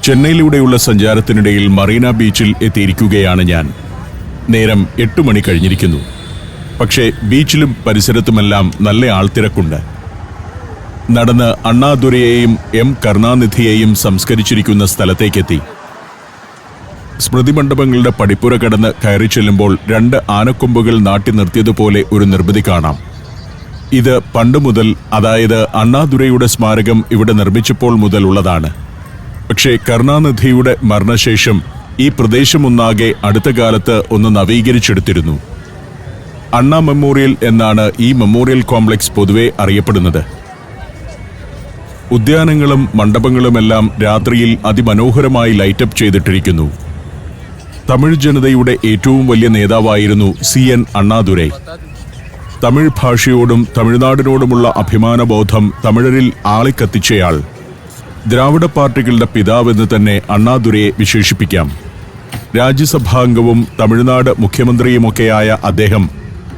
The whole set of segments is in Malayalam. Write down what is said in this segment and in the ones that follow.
ചെന്നൈയിലൂടെയുള്ള സഞ്ചാരത്തിനിടയിൽ മറീന ബീച്ചിൽ എത്തിയിരിക്കുകയാണ് ഞാൻ. നേരം 8 മണി കഴിഞ്ഞിരിക്കുന്നു. പക്ഷേ ബീച്ചിലും പരിസരത്തുമെല്ലാം നല്ല ആൾത്തിരക്കുണ്ട്. നടന്ന് അണ്ണാദുരയെയും എം കരുണാനിധിയെയും സംസ്കരിച്ചിരിക്കുന്ന സ്ഥലത്തേക്കെത്തി. സ്മൃതി മണ്ഡപങ്ങളുടെ പടിപ്പുര കടന്ന് കയറി ചെല്ലുമ്പോൾ 2 ആനക്കൊമ്പുകൾ നാട്ടി നിർത്തിയതുപോലെ ഒരു നിർമ്മിതി കാണാം. ഇത് പണ്ടുമുതൽ, അതായത് അണ്ണാദുരൈയുടെ സ്മാരകം ഇവിടെ നിർമ്മിച്ചപ്പോൾ മുതലുള്ളതാണ്. പക്ഷേ കരുണാനിധിയുടെ മരണശേഷം ഈ പ്രദേശമൊന്നാകെ അടുത്ത കാലത്ത് ഒന്ന് നവീകരിച്ചെടുത്തിരുന്നു. അണ്ണാ മെമ്മോറിയൽ എന്നാണ് ഈ മെമ്മോറിയൽ കോംപ്ലക്സ് പൊതുവെ അറിയപ്പെടുന്നത്. ഉദ്യാനങ്ങളും മണ്ഡപങ്ങളുമെല്ലാം രാത്രിയിൽ അതിമനോഹരമായി ലൈറ്റപ്പ് ചെയ്തിട്ടിരിക്കുന്നു. തമിഴ് ജനതയുടെ ഏറ്റവും വലിയ നേതാവായിരുന്നു CN അണ്ണാദുരൈ. തമിഴ് ഭാഷയോടും തമിഴ്നാടിനോടുമുള്ള അഭിമാനബോധം തമിഴരിൽ ആളിക്കത്തിച്ചയാൾ. ദ്രാവിഡ പാർട്ടികളുടെ പിതാവെന്ന് തന്നെ അണ്ണാദുരയെ വിശേഷിപ്പിക്കാം. രാജ്യസഭാംഗവും തമിഴ്നാട് മുഖ്യമന്ത്രിയുമൊക്കെയായ അദ്ദേഹം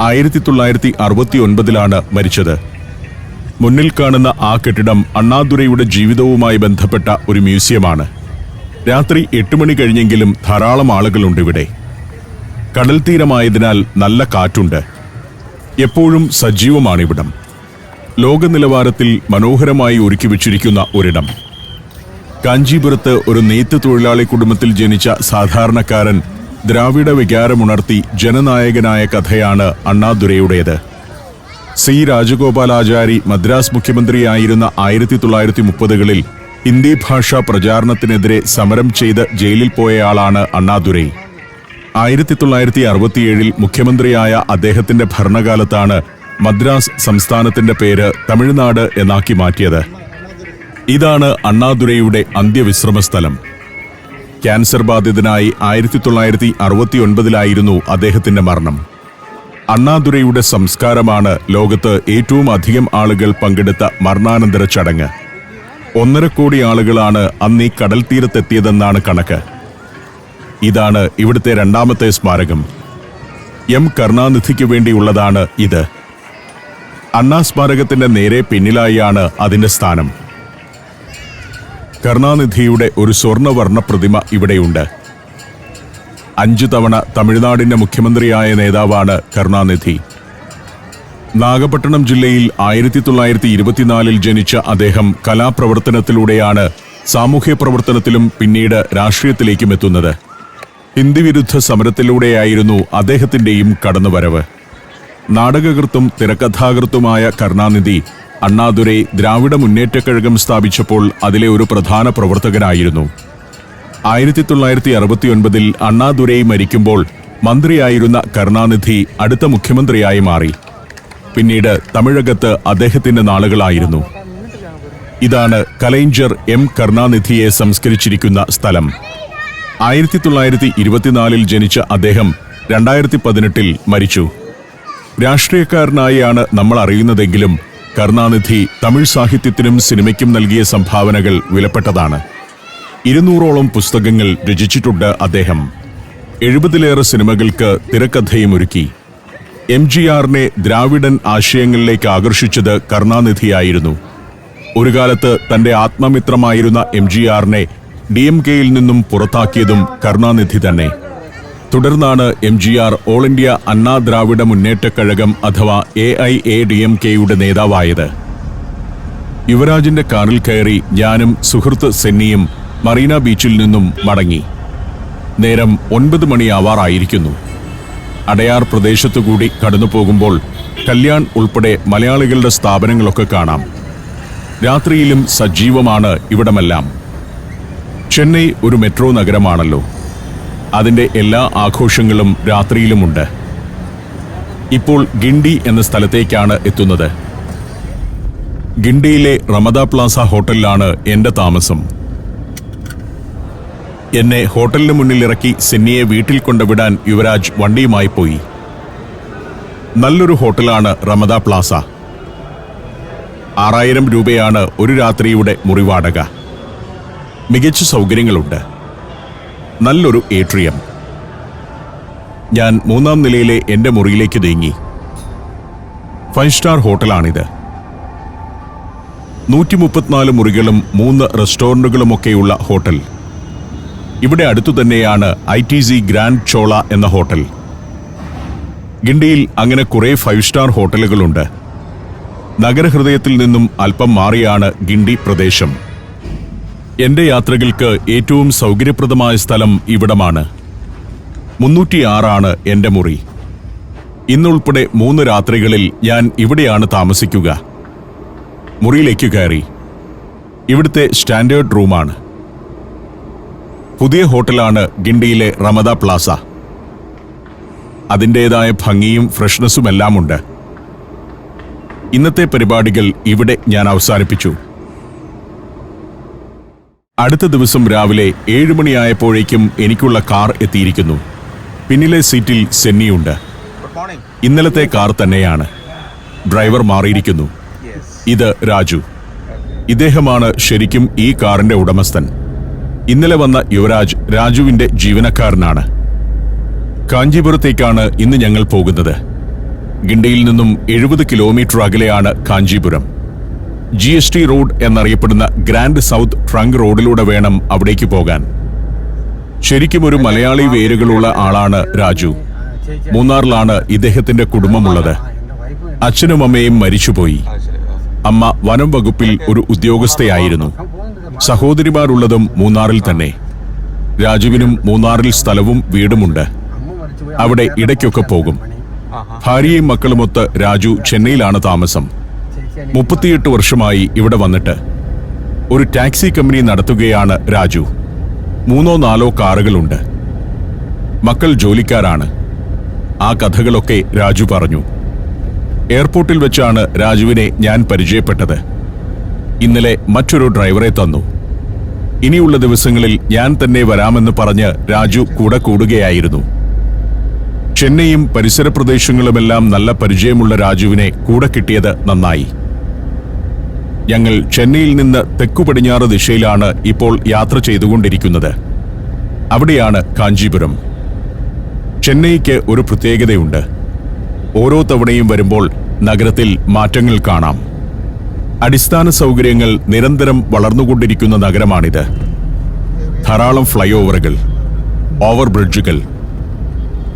1969 മരിച്ചത്. മുന്നിൽ കാണുന്ന ആ കെട്ടിടം അണ്ണാദുരൈയുടെ ജീവിതവുമായി ബന്ധപ്പെട്ട ഒരു മ്യൂസിയമാണ്. രാത്രി 8 മണി കഴിഞ്ഞെങ്കിലും ധാരാളം ആളുകളുണ്ടിവിടെ. കടൽ തീരമായതിനാൽ നല്ല കാറ്റുണ്ട്. എപ്പോഴും സജീവമാണിവിടം. ലോക നിലവാരത്തിൽ മനോഹരമായി ഒരുക്കി വച്ചിരിക്കുന്ന ഒരിടം. കാഞ്ചീപുരത്ത് ഒരു നെയ്ത്ത് തൊഴിലാളി കുടുംബത്തിൽ ജനിച്ച സാധാരണക്കാരൻ ദ്രാവിഡ വികാരമുണർത്തി ജനനായകനായ കഥയാണ് അണ്ണാദുരൈയുടേത്. C. രാജഗോപാലാചാരി മദ്രാസ് മുഖ്യമന്ത്രിയായിരുന്ന 1930കളിൽ ഹിന്ദി ഭാഷാ പ്രചാരണത്തിനെതിരെ സമരം ചെയ്ത് ജയിലിൽ പോയയാളാണ് അണ്ണാദുരൈ. 1967 മുഖ്യമന്ത്രിയായ അദ്ദേഹത്തിന്റെ ഭരണകാലത്താണ് മദ്രാസ് സംസ്ഥാനത്തിന്റെ പേര് തമിഴ്നാട് എന്നാക്കി മാറ്റിയത്. ഇതാണ് അണ്ണാദുരൈയുടെ അന്ത്യവിശ്രമ സ്ഥലം. ക്യാൻസർ ബാധിതനായി 1969 അദ്ദേഹത്തിന്റെ മരണം. അണ്ണാദുരൈയുടെ സംസ്കാരമാണ് ലോകത്ത് ഏറ്റവും അധികം ആളുകൾ പങ്കെടുത്ത മരണാനന്തര ചടങ്ങ്. 1.5 കോടി ആളുകളാണ് അന്ന് ഈ കടൽ തീരത്തെത്തിയതെന്നാണ് കണക്ക്. ഇതാണ് ഇവിടുത്തെ 2ാമത്തെ സ്മാരകം. എം കരുണാനിധിക്ക് വേണ്ടിയുള്ളതാണ് ഇത്. അണ്ണാ സ്മാരകത്തിന്റെ നേരെ പിന്നിലായാണ് അതിന്റെ സ്ഥാനം. കരുണാനിധിയുടെ ഒരു സ്വർണ്ണവർണ്ണ പ്രതിമ ഇവിടെയുണ്ട്. 5 തവണ തമിഴ്നാടിന്റെ മുഖ്യമന്ത്രിയായ നേതാവാണ് കരുണാനിധി. നാഗപട്ടണം ജില്ലയിൽ 1924 ജനിച്ച അദ്ദേഹം കലാപ്രവർത്തനത്തിലൂടെയാണ് സാമൂഹ്യ പ്രവർത്തനത്തിലും പിന്നീട് രാഷ്ട്രീയത്തിലേക്കും എത്തുന്നത്. ഹിന്ദി വിരുദ്ധ സമരത്തിലൂടെയായിരുന്നു അദ്ദേഹത്തിന്റെയും കടന്നുവരവ്. നാടകകൃത്തും തിരക്കഥാകൃത്തുമായ കരുണാനിധി അണ്ണാദുരൈ ദ്രാവിഡ മുന്നേറ്റക്കഴകം സ്ഥാപിച്ചപ്പോൾ അതിലെ ഒരു പ്രധാന പ്രവർത്തകനായിരുന്നു. 1969 അണ്ണാദുരൈ മരിക്കുമ്പോൾ മന്ത്രിയായിരുന്ന കരുണാനിധി അടുത്ത മുഖ്യമന്ത്രിയായി മാറി. പിന്നീട് തമിഴകത്ത് അദ്ദേഹത്തിന്റെ നാളുകളായിരുന്നു. ഇതാണ് കലൈഞ്ചർ എം കരുണാനിധിയെ സംസ്കരിച്ചിരിക്കുന്ന സ്ഥലം. 1924 ജനിച്ച അദ്ദേഹം 2018 മരിച്ചു. രാഷ്ട്രീയക്കാരനായാണ് നമ്മൾ അറിയുന്നതെങ്കിലും കരുണാനിധി തമിഴ് സാഹിത്യത്തിനും സിനിമയ്ക്കും നൽകിയ സംഭാവനകൾ വിലപ്പെട്ടതാണ്. 200ഓളം പുസ്തകങ്ങൾ രചിച്ചിട്ടുണ്ട് അദ്ദേഹം. 70ലേറെ സിനിമകൾക്ക് തിരക്കഥയും ഒരുക്കി. MGRനെ ദ്രാവിഡൻ ആശയങ്ങളിലേക്ക് ആകർഷിച്ചത് കരുണാനിധിയായിരുന്നു. ഒരു കാലത്ത് തന്റെ ആത്മമിത്രമായിരുന്ന MGRനെ DMKയിൽ നിന്നും പുറത്താക്കിയതും കരുണാനിധി തന്നെ. തുടർന്നാണ് MGR ഓൾ ഇന്ത്യ അണ്ണാ ദ്രാവിഡ മുന്നേറ്റക്കഴകം അഥവാ AIADMKയുടെ നേതാവായത്. യുവരാജിന്റെ കാറിൽ കയറി ഞാനും സുഹൃത്ത് സെന്നിയും മറീന ബീച്ചിൽ നിന്നും മടങ്ങി. നേരം 9 മണിയാവാറായിരിക്കുന്നു. അടയാർ പ്രദേശത്തുകൂടി കടന്നു പോകുമ്പോൾ കല്യാൺ ഉൾപ്പെടെ മലയാളികളുടെ സ്ഥാപനങ്ങളൊക്കെ കാണാം. രാത്രിയിലും സജീവമാണ് ഇവിടമെല്ലാം. ചെന്നൈ ഒരു മെട്രോ നഗരമാണല്ലോ. അതിന്റെ എല്ലാ ആഘോഷങ്ങളും രാത്രിയിലുമുണ്ട്. ഇപ്പോൾ ഗിണ്ടി എന്ന സ്ഥലത്തേക്കാണ് എത്തുന്നത്. ഗിണ്ടിയിലെ റമദ പ്ലാസ ഹോട്ടലിലാണ് എന്റെ താമസം. എന്നെ ഹോട്ടലിന് മുന്നിൽ ഇറക്കി സെന്നിയെ വീട്ടിൽ കൊണ്ടുവിടാൻ യുവരാജ് വണ്ടിയുമായി പോയി. നല്ലൊരു ഹോട്ടലാണ് റമദ പ്ലാസ. 6000 രൂപയാണ് ഒരു രാത്രിയുടെ മുറിവാടക. മികച്ച സൗകര്യങ്ങളുണ്ട്. നല്ലൊരു ഏട്രിയം. ഞാൻ 3ാം നിലയിലെ എന്റെ മുറിയിലേക്ക് നീങ്ങി. 5 സ്റ്റാർ ഹോട്ടലാണിത്. 134 മുറികളും 3 റെസ്റ്റോറന്റുകളുമൊക്കെയുള്ള ഹോട്ടൽ. ഇവിടെ അടുത്തു തന്നെയാണ് ITC ഗ്രാൻഡ് ചോള എന്ന ഹോട്ടൽ. ഗിണ്ടിയിൽ അങ്ങനെ കുറെ 5 സ്റ്റാർ ഹോട്ടലുകളുണ്ട്. നഗരഹൃദയത്തിൽ നിന്നും അല്പം മാറിയാണ് ഗിണ്ടി പ്രദേശം. എന്റെ യാത്രകൾക്ക് ഏറ്റവും സൗകര്യപ്രദമായ സ്ഥലം ഇവിടമാണ്. 306 എന്റെ മുറി. ഇന്നുൾപ്പെടെ 3 രാത്രികളിൽ ഞാൻ ഇവിടെയാണ് താമസിക്കുക. മുറിയിലേക്ക് കയറി. ഇവിടുത്തെ സ്റ്റാൻഡേർഡ് റൂമാണ്. പുതിയ ഹോട്ടലാണ് ഗിണ്ടിയിലെ റമദ പ്ലാസ. അതിൻ്റെതായ ഭംഗിയും ഫ്രഷ്നെസ്സുമെല്ലാം ഉണ്ട്. ഇന്നത്തെ പരിപാടികൾ ഇവിടെ ഞാൻ അവസാനിപ്പിച്ചു. അടുത്ത ദിവസം രാവിലെ 7 മണിയായപ്പോഴേക്കും എനിക്കുള്ള കാർ എത്തിയിരിക്കുന്നു. പിന്നിലെ സീറ്റിൽ സെന്നിയുണ്ട്. ഇന്നലത്തെ കാർ തന്നെയാണ്. ഡ്രൈവർ മാറിയിരിക്കുന്നു. ഇത് രാജു. ഇദ്ദേഹമാണ് ശരിക്കും ഈ കാറിന്റെ ഉടമസ്ഥൻ. ഇന്നലെ വന്ന യുവരാജ് രാജുവിന്റെ ജീവനക്കാരനാണ്. കാഞ്ചീപുരത്തേക്കാണ് ഇന്ന് ഞങ്ങൾ പോകുന്നത്. ഗിണ്ടിയിൽ നിന്നും 70 കിലോമീറ്റർ അകലെയാണ് കാഞ്ചീപുരം. GST റോഡ് എന്നറിയപ്പെടുന്ന ഗ്രാൻഡ് സൗത്ത് ട്രങ്ക് റോഡിലൂടെ വേണം അവിടേക്ക് പോകാൻ. ശരിക്കും ഒരു മലയാളി വേരുകളുള്ള ആളാണ് രാജു. മൂന്നാറിലാണ് ഇദ്ദേഹത്തിന്റെ കുടുംബമുള്ളത്. അച്ഛനും അമ്മയും മരിച്ചുപോയി. അമ്മ വനം വകുപ്പിൽ ഒരു ഉദ്യോഗസ്ഥയായിരുന്നു. സഹോദരിമാരുള്ളതും മൂന്നാറിൽ തന്നെ. രാജുവിനും മൂന്നാറിൽ സ്ഥലവും വീടുമുണ്ട്. അവിടെ ഇടയ്ക്കൊക്കെ പോകും. ഭാര്യയും മക്കളുമൊത്ത് രാജു ചെന്നൈയിലാണ് താമസം. 38 വർഷമായി ഇവിടെ വന്നിട്ട്. ഒരു ടാക്സി കമ്പനി നടത്തുകയാണ് രാജു. 3-4 കാറുകളുണ്ട്. മക്കൾ ജോലിക്കാരാണ്. ആ കഥകളൊക്കെ രാജു പറഞ്ഞു. എയർപോർട്ടിൽ വെച്ചാണ് രാജുവിനെ ഞാൻ പരിചയപ്പെട്ടത്. ഇന്നലെ മറ്റൊരു ഡ്രൈവറെ തന്നു. ഇനിയുള്ള ദിവസങ്ങളിൽ ഞാൻ തന്നെ വരാമെന്ന് പറഞ്ഞ് രാജു കൂടെ കൂടുകയായിരുന്നു. ചെന്നൈയും പരിസര പ്രദേശങ്ങളുമെല്ലാം നല്ല പരിചയമുള്ള രാജുവിനെ കൂടെ കിട്ടിയത് നന്നായി. ഞങ്ങൾ ചെന്നൈയിൽ നിന്ന് തെക്കു പടിഞ്ഞാറ് ദിശയിലാണ് ഇപ്പോൾ യാത്ര ചെയ്തുകൊണ്ടിരിക്കുന്നത്. അവിടെയാണ് കാഞ്ചീപുരം. ചെന്നൈക്ക് ഒരു പ്രത്യേകതയുണ്ട്. ഓരോ തവണയും വരുമ്പോൾ നഗരത്തിൽ മാറ്റങ്ങൾ കാണാം. അടിസ്ഥാന സൗകര്യങ്ങൾ നിരന്തരം വളർന്നുകൊണ്ടിരിക്കുന്ന നഗരമാണിത്. ധാരാളം ഫ്ലൈ ഓവറുകൾ, ഓവർ ബ്രിഡ്ജുകൾ.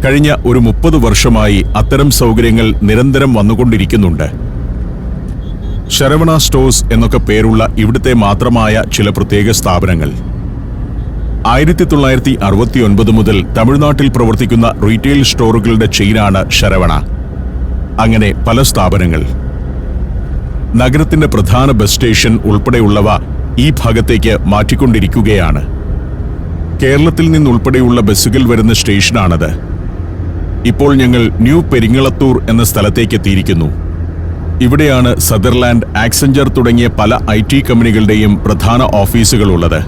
കഴിഞ്ഞ ഒരു 30 വർഷമായി അത്തരം സൗകര്യങ്ങൾ നിരന്തരം വന്നുകൊണ്ടിരിക്കുന്നുണ്ട്. ശരവണ സ്റ്റോഴ്സ് എന്നൊക്കെ പേരുള്ള ഇവിടുത്തെ മാത്രമായ ചില പ്രത്യേക സ്ഥാപനങ്ങൾ. 1969 മുതൽ തമിഴ്നാട്ടിൽ പ്രവർത്തിക്കുന്ന റീറ്റെയിൽ സ്റ്റോറുകളുടെ ചെയിനാണ് ശരവണ. അങ്ങനെ പല സ്ഥാപനങ്ങൾ. നഗരത്തിന്റെ പ്രധാന ബസ് സ്റ്റേഷൻ ഉൾപ്പെടെയുള്ളവ ഈ ഭാഗത്തേക്ക് മാറ്റിക്കൊണ്ടിരിക്കുകയാണ്. കേരളത്തിൽ നിന്നുൾപ്പെടെയുള്ള ബസ്സുകൾ വരുന്ന സ്റ്റേഷനാണത്. ഇപ്പോൾ ഞങ്ങൾ ന്യൂ പെരിങ്ങളത്തൂർ എന്ന സ്ഥലത്തേക്ക് എത്തിയിരിക്കുന്നു. ഇവിടെയാണ് സദർലാൻഡ്, ആക്സഞ്ചർ തുടങ്ങിയ പല IT കമ്പനികളുടെയും പ്രധാന ഓഫീസുകളുള്ളത്.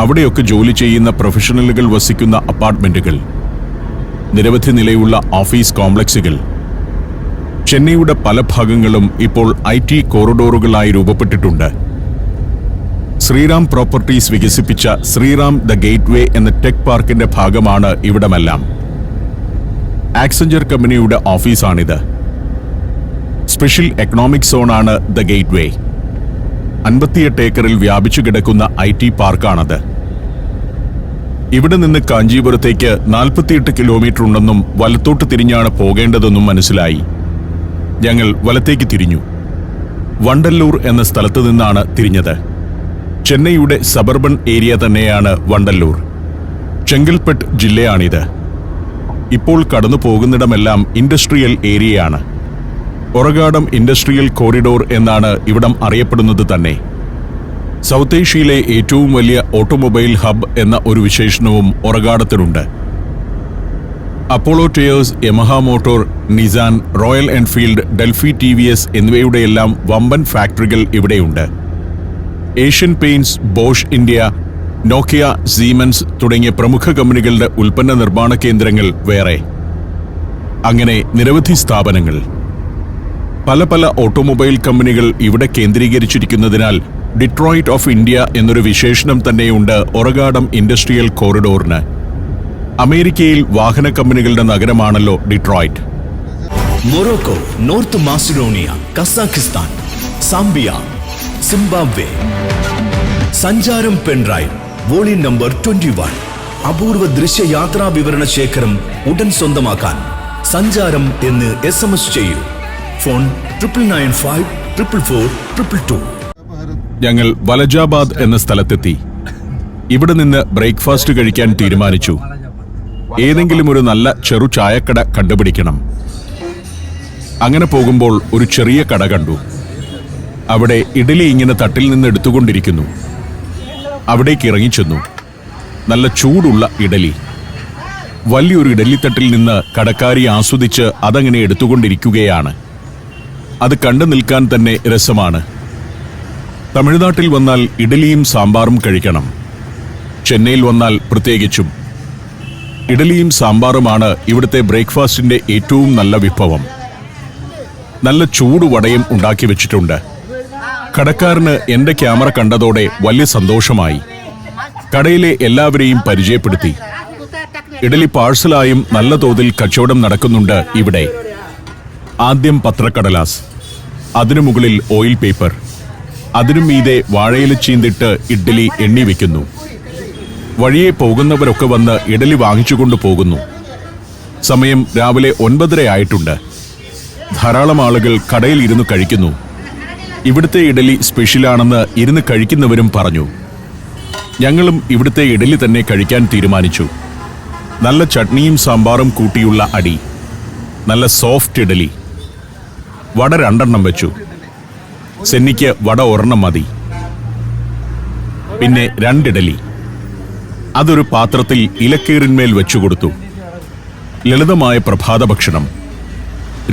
അവിടെയൊക്കെ ജോലി ചെയ്യുന്ന പ്രൊഫഷണലുകൾ വസിക്കുന്ന അപ്പാർട്ട്മെന്റുകൾ, നിരവധി നിലയുള്ള ഓഫീസ് കോംപ്ലക്സുകൾ. ചെന്നൈയുടെ പല ഭാഗങ്ങളും ഇപ്പോൾ IT കോറിഡോറുകളായി രൂപപ്പെട്ടിട്ടുണ്ട്. ശ്രീറാം പ്രോപ്പർട്ടീസ് വികസിപ്പിച്ച ശ്രീറാം ദ ഗേറ്റ്വേ എന്ന ടെക് പാർക്കിന്റെ ഭാഗമാണ് ഇവിടമെല്ലാം. ആക്സഞ്ചർ കമ്പനിയുടെ ഓഫീസാണിത്. സ്പെഷ്യൽ എക്കണോമിക് സോണാണ് ദ ഗേറ്റ്വേ. 58 ഏക്കറിൽ വ്യാപിച്ചു കിടക്കുന്ന IT പാർക്കാണത്. ഇവിടെ നിന്ന് കാഞ്ചീപുരത്തേക്ക് 48 കിലോമീറ്റർ ഉണ്ടെന്നും വലത്തോട്ട് തിരിഞ്ഞാണ് പോകേണ്ടതെന്നും മനസ്സിലായി. ഞങ്ങൾ വലത്തേക്ക് തിരിഞ്ഞു. വണ്ടല്ലൂർ എന്ന സ്ഥലത്ത് നിന്നാണ് തിരിഞ്ഞത്. ചെന്നൈയുടെ സബർബൻ ഏരിയ തന്നെയാണ് വണ്ടല്ലൂർ. ചെങ്കൽപ്പെട്ട് ജില്ലയാണിത്. ഇപ്പോൾ കടന്നു പോകുന്നിടമെല്ലാം ഇൻഡസ്ട്രിയൽ ഏരിയയാണ്. ഒറഗാഡം ഇൻഡസ്ട്രിയൽ കോറിഡോർ എന്നാണ് ഇവിടം അറിയപ്പെടുന്നത് തന്നെ. സൗത്ത് ഏഷ്യയിലെ ഏറ്റവും വലിയ ഓട്ടോമൊബൈൽ ഹബ് എന്ന ഒരു വിശേഷണവും ഒറഗാഡത്തിനുണ്ട്. Apollo Tyres, Yamaha Motor, Nissan, Royal Enfield, Delphi TVS എന്നിവയുടെയെല്ലാം വമ്പൻ ഫാക്ടറികൾ ഇവിടെയുണ്ട്. Asian Paints, Bosch India, Nokia, Siemens തുടങ്ങിയ പ്രമുഖ കമ്പനികളുടെ ഉൽപ്പന്ന നിർമ്മാണ കേന്ദ്രങ്ങൾ വേറെ. അങ്ങനെ നിരവധി സ്ഥാപനങ്ങൾ. പല പല ഓട്ടോമൊബൈൽ കമ്പനികൾ ഇവിടെ കേന്ദ്രീകരിച്ചിരിക്കുന്നതിനാൽ ഡിട്രോയിറ്റ് ഓഫ് ഇന്ത്യ എന്നൊരു വിശേഷണം തന്നെയുണ്ട് ഒറഗാഡം ഇൻഡസ്ട്രിയൽ കോറിഡോറിന്. അമേരിക്കയിൽ വാഹന കമ്പനികളുടെ നഗരമാണല്ലോ Detroit. Morocco, North Macedonia, Kazakhstan, Zambia, Zimbabwe. Sancharam pendrive volume number 21. അപൂർവ ദൃശ്യയാത്രാ വിവരണ ശേഖരം ഉടൻ സ്വന്തമാക്കാൻ സഞ്ചാരം എന്ന് SMS ചെയ്യൂ. ഫോൺ 9995444222. ഞങ്ങൾ വലജാബാദ് എന്ന സ്ഥലത്തെത്തി. ഇവിടെ നിന്ന് ബ്രേക്ക്ഫാസ്റ്റ് കഴിക്കാൻ തീരുമാനിച്ചു. ഏതെങ്കിലും ഒരു നല്ല ചെറു ചായക്കട കണ്ടുപിടിക്കണം. അങ്ങനെ പോകുമ്പോൾ ഒരു ചെറിയ കട കണ്ടു. അവിടെ ഇഡലി ഇങ്ങനെ തട്ടിൽ നിന്ന് എടുത്തുകൊണ്ടിരിക്കുന്നു. അവിടേക്ക് ഇറങ്ങിച്ചെന്നു. നല്ല ചൂടുള്ള ഇഡലി. വലിയൊരു ഇഡലിത്തട്ടിൽ നിന്ന് കടക്കാരി ആസ്വദിച്ച് അതങ്ങനെ എടുത്തുകൊണ്ടിരിക്കുകയാണ്. അത് കണ്ടു നിൽക്കാൻ തന്നെ രസമാണ്. തമിഴ്നാട്ടിൽ വന്നാൽ ഇഡലിയും സാമ്പാറും കഴിക്കണം. ചെന്നൈയിൽ വന്നാൽ പ്രത്യേകിച്ചും. ഇഡലിയും സാമ്പാറുമാണ് ഇവിടുത്തെ ബ്രേക്ക്ഫാസ്റ്റിന്റെ ഏറ്റവും നല്ല വിഭവം. നല്ല ചൂടുവടയും ഉണ്ടാക്കി വെച്ചിട്ടുണ്ട്. കടക്കാരന് എന്റെ ക്യാമറ കണ്ടതോടെ വലിയ സന്തോഷമായി. കടയിലെ എല്ലാവരെയും പരിചയപ്പെടുത്തി. ഇഡലി പാഴ്സലായും നല്ല തോതിൽ കച്ചവടം നടക്കുന്നുണ്ട് ഇവിടെ. ആദ്യം പത്രക്കടലാസ്, അതിനു മുകളിൽ ഓയിൽ പേപ്പർ, അതിനു മീതെ വാഴയില ചീന്തിട്ട് ഇഡ്ഡലി എണ്ണി വെക്കുന്നു. വഴിയെ പോകുന്നവരൊക്കെ വന്ന് ഇഡലി വാങ്ങിച്ചുകൊണ്ട് പോകുന്നു. സമയം രാവിലെ 9:30 ആയിട്ടുണ്ട്. ധാരാളം ആളുകൾ കടയിൽ ഇരുന്ന് കഴിക്കുന്നു. ഇവിടുത്തെ ഇഡലി സ്പെഷ്യലാണെന്ന് ഇരുന്ന് കഴിക്കുന്നവരും പറഞ്ഞു. ഞങ്ങളും ഇവിടുത്തെ ഇഡലി തന്നെ കഴിക്കാൻ തീരുമാനിച്ചു. നല്ല ചട്നിയും സാമ്പാറും കൂട്ടിയുള്ള അടി. നല്ല സോഫ്റ്റ് ഇഡലി. വട 2 വെച്ചു. സെന്നിക്ക് വട 1 മതി. പിന്നെ 2 ഇഡലി. അതൊരു പാത്രത്തിൽ ഇലക്കീറിന്മേൽ വെച്ചുകൊടുത്തു. ലളിതമായ പ്രഭാത ഭക്ഷണം.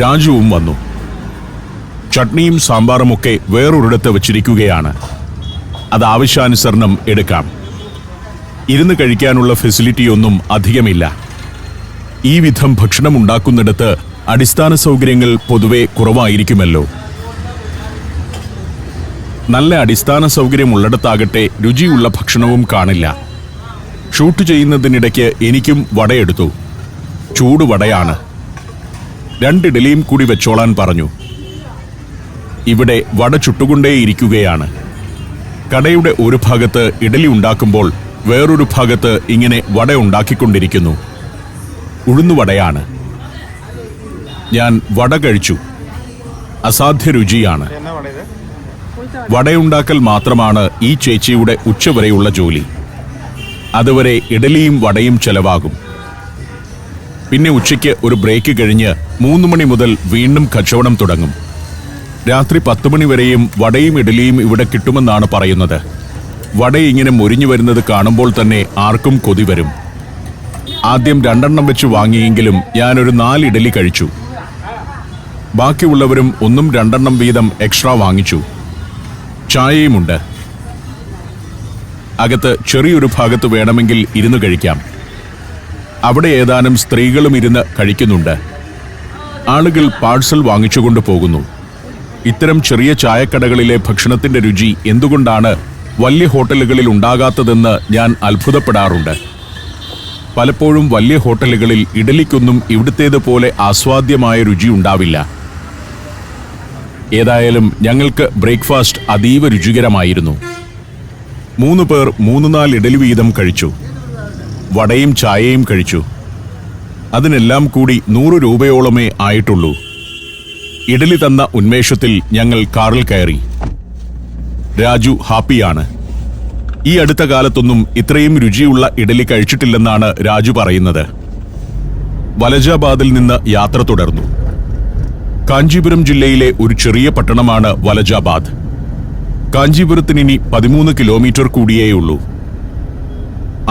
രാജുവും വന്നു. ചട്നിയും സാമ്പാറുമൊക്കെ വേറൊരിടത്ത് വച്ചിരിക്കുകയാണ്. അത് ആവശ്യാനുസരണം എടുക്കാം. ഇരുന്ന് കഴിക്കാനുള്ള ഫെസിലിറ്റിയൊന്നും അധികമില്ല. ഈ വിധം ഭക്ഷണം ഉണ്ടാക്കുന്നിടത്ത് അടിസ്ഥാന സൗകര്യങ്ങൾ പൊതുവെ കുറവായിരിക്കുമല്ലോ. നല്ല അടിസ്ഥാന സൗകര്യമുള്ളിടത്താകട്ടെ രുചിയുള്ള ഭക്ഷണവും കാണില്ല. ഷൂട്ട് ചെയ്യുന്നതിനിടയ്ക്ക് എനിക്കും വടയെടുത്തു. ചൂടുവടയാണ്. 2 ഇഡലിയും കൂടി വെച്ചോളാൻ പറഞ്ഞു. ഇവിടെ വട ചുട്ടുകൊണ്ടേയിരിക്കുകയാണ്. കടയുടെ ഒരു ഭാഗത്ത് ഇഡലി ഉണ്ടാക്കുമ്പോൾ വേറൊരു ഭാഗത്ത് ഇങ്ങനെ വട ഉണ്ടാക്കിക്കൊണ്ടിരിക്കുന്നു. ഉഴുന്നുവടയാണ്. ഞാൻ വട കഴിച്ചു. അസാധ്യ രുചിയാണ്. വടയുണ്ടാക്കൽ മാത്രമാണ് ഈ ചേച്ചിയുടെ ഉച്ചവരെയുള്ള ജോലി. അതുവരെ ഇഡലിയും വടയും ചെലവാകും. പിന്നെ ഉച്ചയ്ക്ക് ഒരു ബ്രേക്ക് കഴിഞ്ഞ് 3 മണി മുതൽ വീണ്ടും കച്ചവടം തുടങ്ങും. രാത്രി 10 മണി വരെയും വടയും ഇഡലിയും ഇവിടെ കിട്ടുമെന്നാണ് പറയുന്നത്. വട ഇങ്ങനെ മൊരിഞ്ഞു വരുന്നത് കാണുമ്പോൾ തന്നെ ആർക്കും കൊതി വരും. ആദ്യം 2 വെച്ച് വാങ്ങിയെങ്കിലും ഞാനൊരു 4 ഇഡലി കഴിച്ചു. ബാക്കിയുള്ളവരും 1-2 വീതം എക്സ്ട്രാ വാങ്ങിച്ചു. ചായയുമുണ്ട്. അകത്ത് ചെറിയൊരു ഭാഗത്ത് വേണമെങ്കിൽ ഇരുന്ന് കഴിക്കാം. അവിടെ ഏതാനും സ്ത്രീകളും ഇരുന്ന് കഴിക്കുന്നുണ്ട്. ആളുകൾ പാഴ്സൽ വാങ്ങിച്ചുകൊണ്ട് പോകുന്നു. ഇത്തരം ചെറിയ ചായക്കടകളിലെ ഭക്ഷണത്തിന്റെ രുചി എന്തുകൊണ്ടാണ് വലിയ ഹോട്ടലുകളിൽ ഉണ്ടാകാത്തതെന്ന് ഞാൻ അത്ഭുതപ്പെടാറുണ്ട്. പലപ്പോഴും വലിയ ഹോട്ടലുകളിൽ ഇഡലിക്കൊന്നും ഇവിടുത്തേതുപോലെ ആസ്വാദ്യമായ രുചി ഉണ്ടാവില്ല. ഏതായാലും ഞങ്ങൾക്ക് ബ്രേക്ക്ഫാസ്റ്റ് അതീവ രുചികരമായിരുന്നു. 3 പേർ 3-4 ഇഡലി വീതം കഴിച്ചു. വടയും ചായയും കഴിച്ചു. അതിനെല്ലാം കൂടി 100 രൂപയോളമേ ആയിട്ടുള്ളൂ. ഇഡലി തന്ന ഉന്മേഷത്തിൽ ഞങ്ങൾ കാറിൽ കയറി. രാജു ഹാപ്പിയാണ്. ഈ അടുത്ത കാലത്തൊന്നും ഇത്രയും രുചിയുള്ള ഇഡലി കഴിച്ചിട്ടില്ലെന്നാണ് രാജു പറയുന്നത്. വലജാബാദിൽ നിന്ന് യാത്ര തുടർന്നു. കാഞ്ചീപുരം ജില്ലയിലെ ഒരു ചെറിയ പട്ടണമാണ് വലജാബാദ്. കാഞ്ചീപുരത്തിനി 13 കിലോമീറ്റർ കൂടിയേയുള്ളൂ.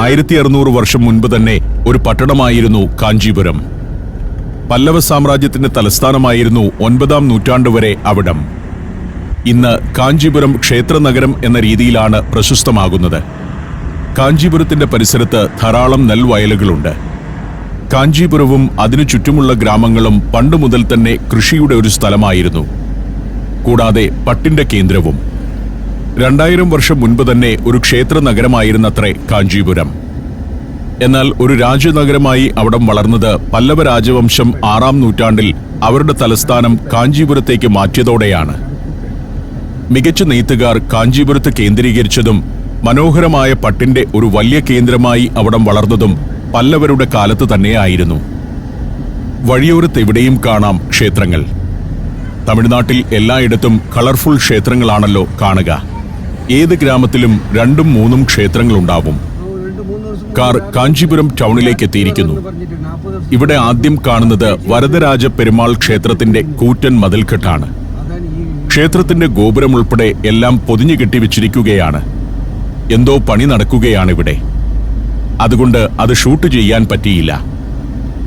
1600 വർഷം മുൻപ് തന്നെ ഒരു പട്ടണമായിരുന്നു കാഞ്ചീപുരം. പല്ലവ സാമ്രാജ്യത്തിന്റെ തലസ്ഥാനമായിരുന്നു 9-ാം നൂറ്റാണ്ട് വരെ അവിടം. ഇന്ന് കാഞ്ചീപുരം ക്ഷേത്രനഗരം എന്ന രീതിയിലാണ് പ്രശസ്തമാകുന്നത്. കാഞ്ചീപുരത്തിന്റെ പരിസരത്ത് ധാരാളം നെൽവയലുകളുണ്ട്. കാഞ്ചീപുരവും അതിനു ചുറ്റുമുള്ള ഗ്രാമങ്ങളും പണ്ടു മുതൽ തന്നെ കൃഷിയുടെ ഒരു സ്ഥലമായിരുന്നു. കൂടാതെ പട്ടിന്റെ കേന്ദ്രവും. 2000 വർഷം മുൻപ് തന്നെ ഒരു ക്ഷേത്ര നഗരമായിരുന്നത്രേ കാഞ്ചീപുരം. എന്നാൽ ഒരു രാജനഗരമായി അവിടം വളർന്നത് പല്ലവ രാജവംശം 6-ാം നൂറ്റാണ്ടിൽ അവരുടെ തലസ്ഥാനം കാഞ്ചീപുരത്തേക്ക് മാറ്റിയതോടെയാണ്. മികച്ച നെയ്ത്തുകാർ കാഞ്ചീപുരത്ത് കേന്ദ്രീകരിച്ചതും മനോഹരമായ പട്ടിന്റെ ഒരു വലിയ കേന്ദ്രമായി അവിടം വളർന്നതും പല്ലവരുടെ കാലത്ത് തന്നെയായിരുന്നു. വഴിയോരത്തെവിടെയും കാണാം ക്ഷേത്രങ്ങൾ. തമിഴ്നാട്ടിൽ എല്ലായിടത്തും കളർഫുൾ ക്ഷേത്രങ്ങളാണല്ലോ കാണുക. ഏത് ഗ്രാമത്തിലും 2-3 ക്ഷേത്രങ്ങളുണ്ടാവും. കാർ കാഞ്ചീപുരം ടൗണിലേക്ക് എത്തിയിരിക്കുന്നു. ഇവിടെ ആദ്യം കാണുന്നത് വരദരാജ പെരുമാൾ ക്ഷേത്രത്തിന്റെ കൂറ്റൻ മതിൽക്കെട്ടാണ്. ക്ഷേത്രത്തിന്റെ ഗോപുരം ഉൾപ്പെടെ എല്ലാം പൊതിഞ്ഞു കെട്ടിവെച്ചിരിക്കുകയാണ്. എന്തോ പണി നടക്കുകയാണിവിടെ. അതുകൊണ്ട് അത് ഷൂട്ട് ചെയ്യാൻ പറ്റിയില്ല.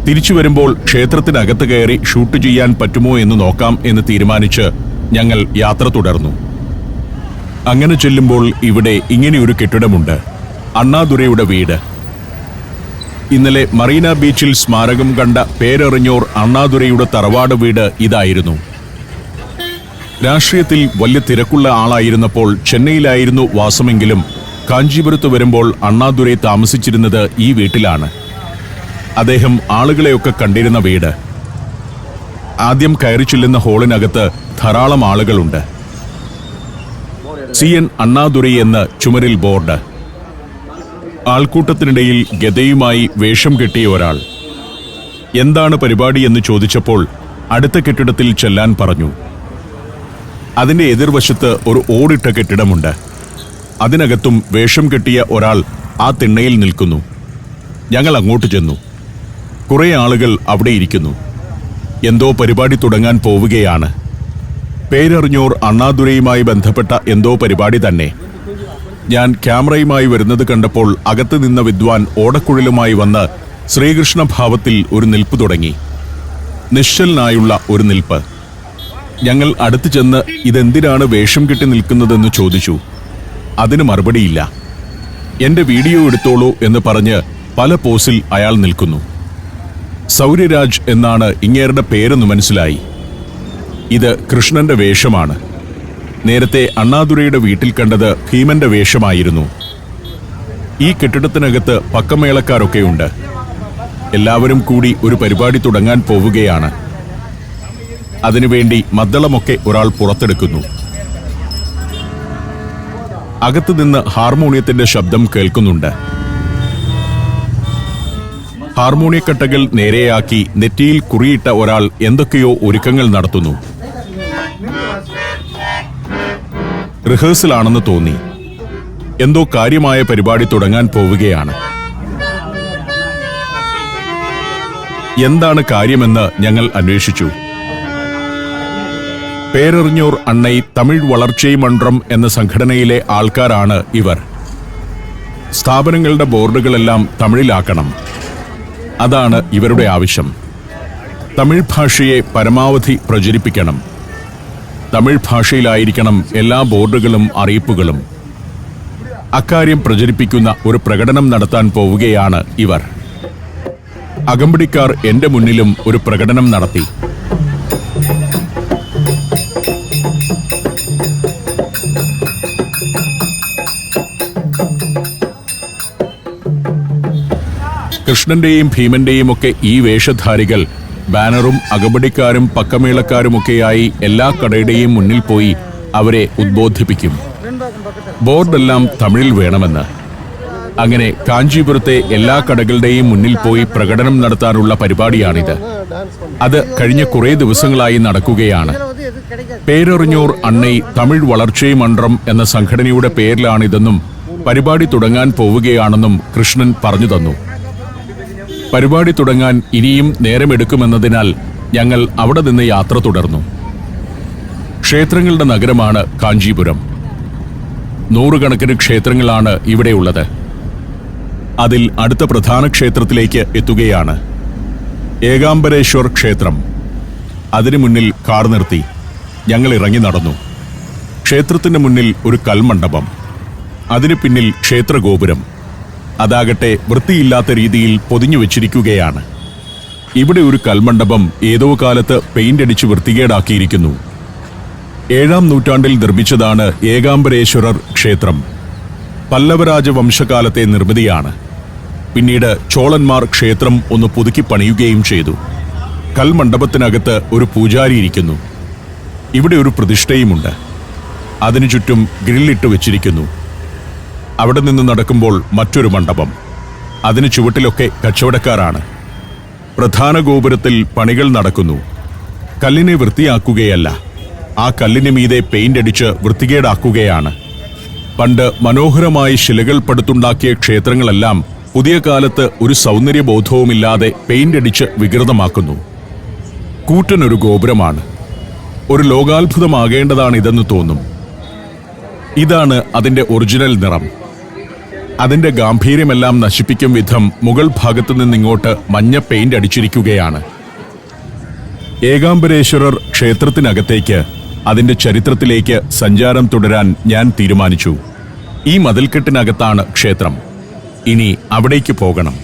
തിരിച്ചു വരുമ്പോൾ ക്ഷേത്രത്തിനകത്ത് കയറി ഷൂട്ട് ചെയ്യാൻ പറ്റുമോ എന്ന് നോക്കാം എന്ന് തീരുമാനിച്ച് ഞങ്ങൾ യാത്ര തുടർന്നു. അങ്ങനെ ചെല്ലുമ്പോൾ ഇവിടെ ഇങ്ങനെയൊരു കെട്ടിടമുണ്ട്, അണ്ണാദുരൈയുടെ വീട്. ഇന്നലെ മറീന ബീച്ചിൽ സ്മാരകം കണ്ട പേരറിഞ്ഞോർ അണ്ണാദുരൈയുടെ തറവാട് വീട് ഇതായിരുന്നു. രാഷ്ട്രീയത്തിൽ വലിയ തിരക്കുള്ള ആളായിരുന്നപ്പോൾ ചെന്നൈയിലായിരുന്നു വാസമെങ്കിലും കാഞ്ചീപുരത്ത് വരുമ്പോൾ അണ്ണാദുരൈ താമസിച്ചിരുന്നത് ഈ വീട്ടിലാണ്. അദ്ദേഹം ആളുകളെയൊക്കെ കണ്ടിരുന്ന വീട്. ആദ്യം കയറി ചെല്ലുന്ന ഹോളിനകത്ത് ധാരാളം ആളുകളുണ്ട്. CN അണ്ണാദുരൈ എന്ന് ചുമരിൽ ബോർഡ്. ആൾക്കൂട്ടത്തിനിടയിൽ ഗദയുമായി വേഷം കെട്ടിയ ഒരാൾ. എന്താണ് പരിപാടി എന്ന് ചോദിച്ചപ്പോൾ അടുത്ത കെട്ടിടത്തിൽ ചെല്ലാൻ പറഞ്ഞു. അതിന്റെ എതിർവശത്ത് ഒരു ഓടിട്ട കെട്ടിടമുണ്ട്. അതിനകത്തും വേഷം കെട്ടിയ ഒരാൾ ആ തിണ്ണയിൽ നിൽക്കുന്നു. ഞങ്ങൾ അങ്ങോട്ട് ചെന്നു. കുറെ ആളുകൾ അവിടെ ഇരിക്കുന്നു. എന്തോ പരിപാടി തുടങ്ങാൻ പോവുകയാണ്. പേരറിഞ്ഞോർ അണ്ണാദുരൈയുമായി ബന്ധപ്പെട്ട എന്തോ പരിപാടി തന്നെ. ഞാൻ ക്യാമറയുമായി വരുന്നത് കണ്ടപ്പോൾ അകത്ത് നിന്ന വിദ്വാൻ ഓടക്കുഴലുമായി വന്ന് ശ്രീകൃഷ്ണ ഭാവത്തിൽ ഒരു നിൽപ്പ് തുടങ്ങി. നിശ്ചലനായുള്ള ഒരു നിൽപ്പ്. ഞങ്ങൾ അടുത്ത് ചെന്ന് ഇതെന്തിനാണ് വേഷം കെട്ടി നിൽക്കുന്നതെന്ന് ചോദിച്ചു. അതിന് മറുപടിയില്ല. എന്റെ വീഡിയോ എടുത്തോളൂ എന്ന് പറഞ്ഞ് പല പോസിൽ അയാൾ നിൽക്കുന്നു. സൗര്യരാജ് എന്നാണ് ഇങ്ങേരുടെ പേരെന്ന് മനസ്സിലായി. ഇത് കൃഷ്ണന്റെ വേഷമാണ്. നേരത്തെ അണ്ണാദുരൈയുടെ വീട്ടിൽ കണ്ടത് ഭീമന്റെ വേഷമായിരുന്നു. ഈ കെട്ടിടത്തിനകത്ത് പക്കമേളക്കാരൊക്കെയുണ്ട്. എല്ലാവരും കൂടി ഒരു പരിപാടി തുടങ്ങാൻ പോവുകയാണ്. അതിനുവേണ്ടി മദ്ദളമൊക്കെ ഒരാൾ പുറത്തെടുക്കുന്നു. അകത്തുനിന്ന് ഹാർമോണിയത്തിന്റെ ശബ്ദം കേൾക്കുന്നുണ്ട്. ഹാർമോണിയക്കട്ടകൾ നേരെയാക്കി നെറ്റിയിൽ കുറിയിട്ട ഒരാൾ എന്തൊക്കെയോ ഒരുക്കങ്ങൾ നടത്തുന്നു. റിഹേഴ്സലാണെന്ന് തോന്നി. എന്തോ കാര്യമായ പരിപാടി തുടങ്ങാൻ പോവുകയാണ്. എന്താണ് കാര്യമെന്ന് ഞങ്ങൾ അന്വേഷിച്ചു. പേരറിഞ്ഞോർ അണ്ണൈ തമിഴ് വളർച്ചൈ മണ്ഡലം എന്ന സംഘടനയിലെ ആൾക്കാരാണ് ഇവർ. സ്ഥാപനങ്ങളുടെ ബോർഡുകളെല്ലാം തമിഴിലാക്കണം. അതാണ് ഇവരുടെ ആവശ്യം. തമിഴ് ഭാഷയെ പരമാവധി പ്രചരിപ്പിക്കണം. തമിഴ് ഭാഷയിലായിരിക്കണം എല്ലാ ബോർഡുകളും അറിയിപ്പുകളും. അക്കാര്യം പ്രചരിപ്പിക്കുന്ന ഒരു പ്രകടനം നടത്താൻ പോവുകയാണ് ഇവർ. അകമ്പടിക്കാർ എന്റെ മുന്നിലും ഒരു പ്രകടനം നടത്തി. കൃഷ്ണന്റെയും ഭീമന്റെയും ഒക്കെ ഈ വേഷധാരികൾ ബാനറും അകമ്പടിക്കാരും പക്കമേളക്കാരുമൊക്കെയായി എല്ലാ കടയുടെയും മുന്നിൽ പോയി അവരെ ഉദ്ബോധിപ്പിക്കും. ബോർഡെല്ലാം തമിഴിൽ വേണമെന്ന്. അങ്ങനെ കാഞ്ചീപുരത്തെ എല്ലാ കടകളുടെയും മുന്നിൽ പോയി പ്രകടനം നടത്താനുള്ള പരിപാടിയാണിത്. അത് കഴിഞ്ഞ കുറേ ദിവസങ്ങളായി നടക്കുകയാണ്. പേരറിഞ്ഞോർ അണ്ണൈ തമിഴ് വളർച്ചൈ മണ്ഡലം എന്ന സംഘടനയുടെ പേരിലാണിതെന്നും പരിപാടി തുടങ്ങാൻ പോവുകയാണെന്നും കൃഷ്ണൻ പറഞ്ഞു തന്നു. പരിപാടി തുടങ്ങാൻ ഇനിയും നേരമെടുക്കുമെന്നതിനാൽ ഞങ്ങൾ അവിടെ നിന്ന് യാത്ര തുടർന്നു. ക്ഷേത്രങ്ങളുടെ നഗരമാണ് കാഞ്ചീപുരം. നൂറുകണക്കിന് ക്ഷേത്രങ്ങളാണ് ഇവിടെയുള്ളത്. അതിൽ അടുത്ത പ്രധാന ക്ഷേത്രത്തിലേക്ക് എത്തുകയാണ്. ഏകാംബരേശ്വർ ക്ഷേത്രം. അതിനു മുന്നിൽ കാർ നിർത്തി ഞങ്ങൾ ഇറങ്ങി നടന്നു. ക്ഷേത്രത്തിന് മുന്നിൽ ഒരു കൽമണ്ഡപം. അതിനു പിന്നിൽ ക്ഷേത്രഗോപുരം. അതാകട്ടെ വൃത്തിയില്ലാത്ത രീതിയിൽ പൊതിഞ്ഞു വെച്ചിരിക്കുകയാണ്. ഇവിടെ ഒരു കൽമണ്ഡപം ഏതോ കാലത്ത് പെയിന്റ് അടിച്ച് വൃത്തികേടാക്കിയിരിക്കുന്നു. 7-ാം നൂറ്റാണ്ടിൽ നിർമ്മിച്ചതാണ് ഏകാംബരേശ്വരർ ക്ഷേത്രം. പല്ലവരാജ വംശകാലത്തെ നിർമ്മിതിയാണ്. പിന്നീട് ചോളന്മാർ ക്ഷേത്രം ഒന്ന് പുതുക്കി പണിയുകയും ചെയ്തു. കൽമണ്ഡപത്തിനകത്ത് ഒരു പൂജാരി ഇരിക്കുന്നു. ഇവിടെ ഒരു പ്രതിഷ്ഠയുമുണ്ട്. അതിനു ചുറ്റും ഗ്രില്ലിട്ട് വെച്ചിരിക്കുന്നു. അവിടെ നിന്ന് നടക്കുമ്പോൾ മറ്റൊരു മണ്ഡപം. അതിന് ചുവട്ടിലൊക്കെ കച്ചവടക്കാരാണ്. പ്രധാന ഗോപുരത്തിൽ പണികൾ നടക്കുന്നു. കല്ലിനെ വൃത്തിയാക്കുകയല്ല, ആ കല്ലിന് മീതെ പെയിന്റ് അടിച്ച് വൃത്തികേടാക്കുകയാണ്. പണ്ട് മനോഹരമായി ശിലകൾ പടുത്തുണ്ടാക്കിയ ക്ഷേത്രങ്ങളെല്ലാം പുതിയ കാലത്ത് ഒരു സൗന്ദര്യബോധവുമില്ലാതെ പെയിന്റ് അടിച്ച് വികൃതമാക്കുന്നു. കൂറ്റനൊരു ഗോപുരമാണ്. ഒരു ലോകാത്ഭുതമാകേണ്ടതാണിതെന്ന് തോന്നും. ഇതാണ് അതിന്റെ ഒറിജിനൽ നിറം. അതിന്റെ ഗാംഭീര്യമെല്ലാം നശിപ്പിക്കും വിധം മുകൾ ഭാഗത്തു നിന്നിങ്ങോട്ട് മഞ്ഞ പെയിന്റ് അടിച്ചിരിക്കുകയാണ്. ഏകാംബരേശ്വരർ ക്ഷേത്രത്തിനകത്തേക്ക്, അതിന്റെ ചരിത്രത്തിലേക്ക് സഞ്ചാരം തുടരാൻ ഞാൻ തീരുമാനിച്ചു. ഈ മതിൽക്കെട്ടിനകത്താണ് ക്ഷേത്രം. ഇനി അവിടേക്ക് പോകണം.